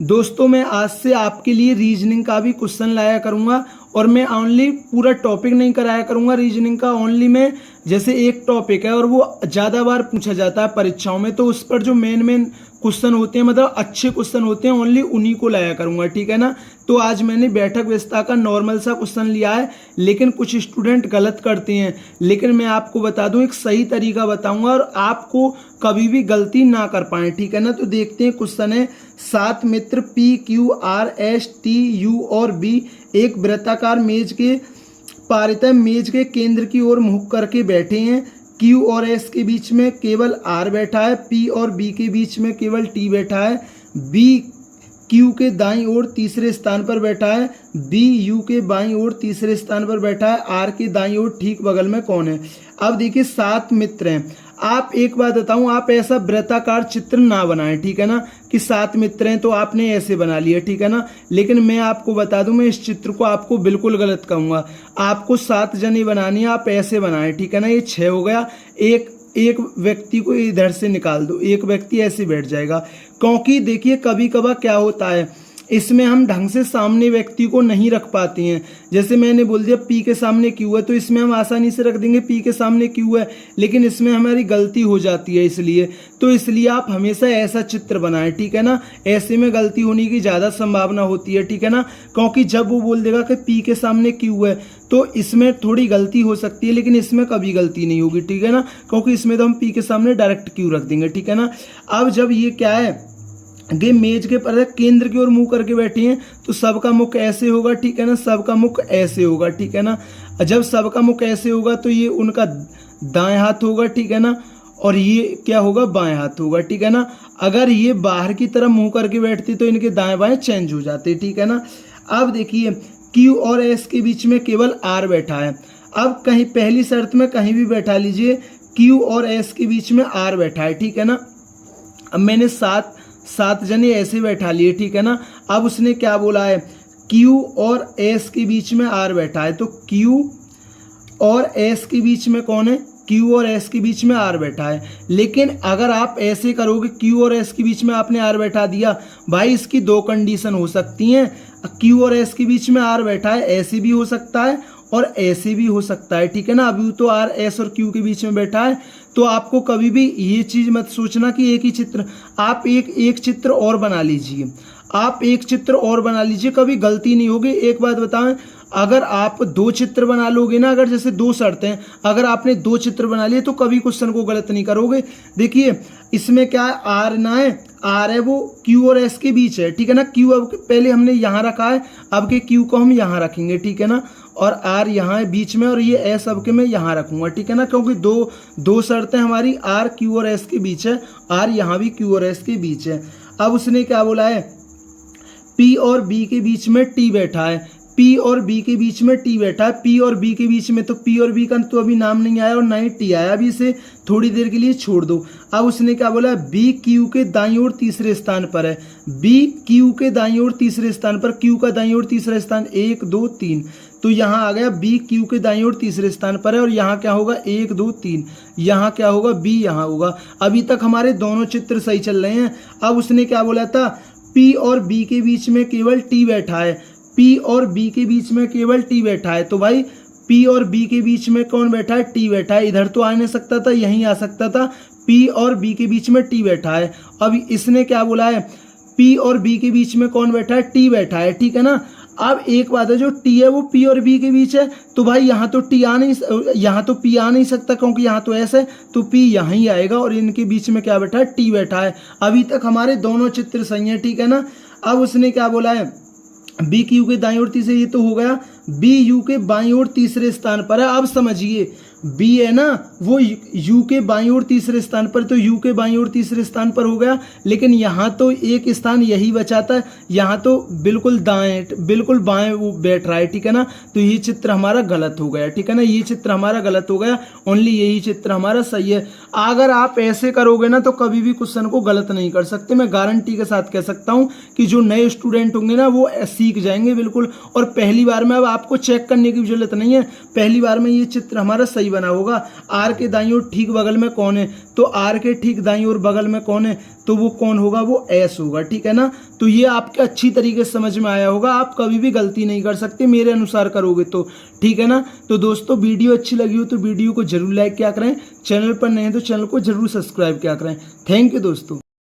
दोस्तों मैं आज से आपके लिए रीजनिंग का भी क्वेश्चन लाया करूंगा और मैं ओनली पूरा टॉपिक नहीं कराया करूंगा रीजनिंग का। ओनली मैं जैसे एक टॉपिक है और वो ज़्यादा बार पूछा जाता है परीक्षाओं में, तो उस पर जो मेन क्वेश्चन होते हैं, मतलब अच्छे क्वेश्चन होते हैं, ओनली उन्हीं को लाया करूंगा, ठीक है ना। तो आज मैंने बैठक व्यवस्था का नॉर्मल सा क्वेश्चन लिया है, लेकिन कुछ स्टूडेंट गलत करते हैं, लेकिन मैं आपको बता दूं एक सही तरीका बताऊंगा और आपको कभी भी गलती ना कर पाए, ठीक है ना। तो देखते हैं क्वेश्चन है, 7 मित्र P Q R S T U और B एक वृत्ताकार मेज के पारितः मेज के केंद्र की ओर मुख करके बैठे हैं। Q और S के बीच में केवल R बैठा है, P और B के बीच में केवल T बैठा है, B Q के दाईं ओर तीसरे स्थान पर बैठा है, B U के बाईं ओर तीसरे स्थान पर बैठा है, R के दाईं ओर ठीक बगल में कौन है। अब देखिए 7 मित्र हैं। आप एक बात बताऊं, आप ऐसा वृत्ताकार चित्र ना बनाएं, ठीक है ना, कि 7 मित्र हैं तो आपने ऐसे बना लिया, ठीक है ना। लेकिन मैं आपको बता दूं, मैं इस चित्र को आपको बिल्कुल गलत कहूंगा। आपको 7 जने बनानी है, आप ऐसे बनाएं, ठीक है ना। ये 6 हो गया, एक व्यक्ति को इधर से निकाल दो, एक व्यक्ति ऐसे बैठ जाएगा। क्योंकि देखिए कभी कभार क्या होता है, इसमें हम ढंग से सामने व्यक्ति को नहीं रख पाते हैं। जैसे मैंने बोल दिया P के सामने Q है, तो इसमें हम आसानी से रख देंगे P के सामने Q है, लेकिन इसमें हमारी गलती हो जाती है। इसलिए आप हमेशा ऐसा चित्र बनाएं, ठीक है ना। ऐसे में गलती होने की ज़्यादा संभावना होती है, ठीक है ना। क्योंकि जब वो बोल देगा कि P के सामने Q है, तो इसमें थोड़ी गलती हो सकती है, लेकिन इसमें कभी गलती नहीं होगी, ठीक है ना। क्योंकि इसमें तो हम P के सामने डायरेक्ट Q रख देंगे, ठीक है ना। अब जब ये क्या है, ये मेज के पर केंद्र की ओर मुंह करके बैठे हैं, तो सबका मुख ऐसे होगा, ठीक है ना, सबका मुख ऐसे होगा, ठीक है ना। जब सबका मुख ऐसे होगा तो ये उनका दाएं हाथ होगा, ठीक है ना, और ये क्या होगा, बाएं हाथ होगा, ठीक है ना। अगर ये बाहर की तरफ मुंह करके बैठती तो इनके दाएं बाएं चेंज हो जाते, ठीक है ना। अब देखिए Q और S के बीच में केवल R बैठा है। अब कहीं पहली शर्त में कहीं भी बैठा लीजिए, Q और S के बीच में R बैठा है, ठीक है ना। अब मैंने 7 जने ऐसे बैठा लिए, ठीक है ना। अब उसने क्या बोला है, Q और S के बीच में R बैठा है, तो Q और S के बीच में कौन है, Q और S के बीच में R बैठा है। लेकिन अगर आप ऐसे करोगे, Q और S के बीच में आपने R बैठा दिया, भाई इसकी 2 कंडीशन हो सकती हैं। Q और S के बीच में R बैठा है, ऐसे भी हो सकता है और ऐसे भी हो सकता है, ठीक है ना। अभी तो R S और Q के बीच में बैठा है, तो आपको कभी भी ये चीज मत सोचना कि एक ही चित्र, आप एक चित्र और बना लीजिए, आप एक चित्र और बना लीजिए, कभी गलती नहीं होगी। एक बात बताएं, अगर आप 2 चित्र बना लोगे ना, अगर जैसे 2 शर्तें, अगर आपने 2 चित्र बना लिए तो कभी क्वेश्चन को गलत नहीं करोगे। देखिए इसमें क्या है, R ना है, R है वो Q और S के बीच है, ठीक है ना। Q अब पहले हमने यहाँ रखा है, अब के Q को हम यहाँ रखेंगे, ठीक है ना, और R यहाँ है बीच में, और ये S अब के मैं यहाँ रखूंगा, ठीक है ना। क्योंकि दो शर्तें हमारी R Q और S के बीच है, R यहाँ भी Q और S के बीच है। अब उसने क्या बोला है, P और B के बीच में T बैठा है, P और B के बीच में T बैठा है, P और B के बीच में, तो P और B का तो अभी नाम नहीं आया और ना ही T आया, अभी इसे थोड़ी देर के लिए छोड़ दो। अब उसने क्या बोला, B Q के दाईं ओर तीसरे स्थान पर है, B Q के दाईं ओर तीसरे स्थान पर, Q का दाईं ओर तीसरा स्थान 1 2 3, तो यहाँ आ गया B Q के दाईं ओर तीसरे स्थान पर है, और यहाँ क्या होगा 1 2 3, यहाँ क्या होगा B यहाँ होगा। अभी तक हमारे दोनों चित्र सही चल रहे हैं। अब उसने क्या बोला था, P और B के बीच में केवल T बैठा है, P और B के बीच में केवल T बैठा है, तो भाई P और B के बीच में कौन बैठा है, T बैठा है। इधर तो आ नहीं सकता था, यहीं आ सकता था, P और B के बीच में T बैठा है। अब इसने क्या बोला है, P और B के बीच में कौन बैठा है, T बैठा है, ठीक है ना। अब एक बात है, जो T है वो P और B के बीच है, तो भाई यहाँ तो P आ नहीं सकता, क्योंकि यहाँ तो S है, तो P यहाँ ही आएगा, और इनके बीच में क्या बैठा है, T बैठा है। अभी तक हमारे दोनों चित्र सही हैं, ठीक है ना। अब उसने क्या बोला है, B Q के दाईं ओर तीसरे, ये तो हो गया, B U के बाईं ओर तीसरे स्थान पर है। अब समझिए B है ना, वो U के बाईं ओर तीसरे स्थान पर, तो U के बाईं ओर तीसरे स्थान पर हो गया। लेकिन यहाँ तो एक स्थान यही बचाता है, यहाँ तो बिल्कुल बाएं वो बैठ रहा है, ठीक है ना। तो ये चित्र हमारा गलत हो गया, ठीक है ना, ये चित्र हमारा गलत हो गया, ओनली यही चित्र हमारा सही है। अगर आप ऐसे करोगे ना तो कभी भी क्वेश्चन को गलत नहीं कर सकते। मैं गारंटी के साथ कह सकता हूँ कि जो नए स्टूडेंट होंगे ना वो सीख जाएंगे बिल्कुल, और पहली बार में अब आपको चेक करने की जरूरत नहीं है, पहली बार में ये चित्र हमारा सही बना होगा। R के दाईं ओर ठीक बगल में कौन है, तो R के ठीक दाईं ओर बगल में कौन है, तो वो कौन होगा, वो एस होगा। ठीक है ना, तो ये आपके अच्छी तरीके से समझ में आया होगा। आप कभी भी गलती नहीं कर सकते मेरे अनुसार करोगे तो। ठीक है ना, तो दोस्तों वीडियो अच्छी लगी हो तो वीडियो को जरूर लाइक किया करें, चैनल पर नए हैं तो चैनल को जरूर सब्सक्राइब किया करें। थैंक यू दोस्तों।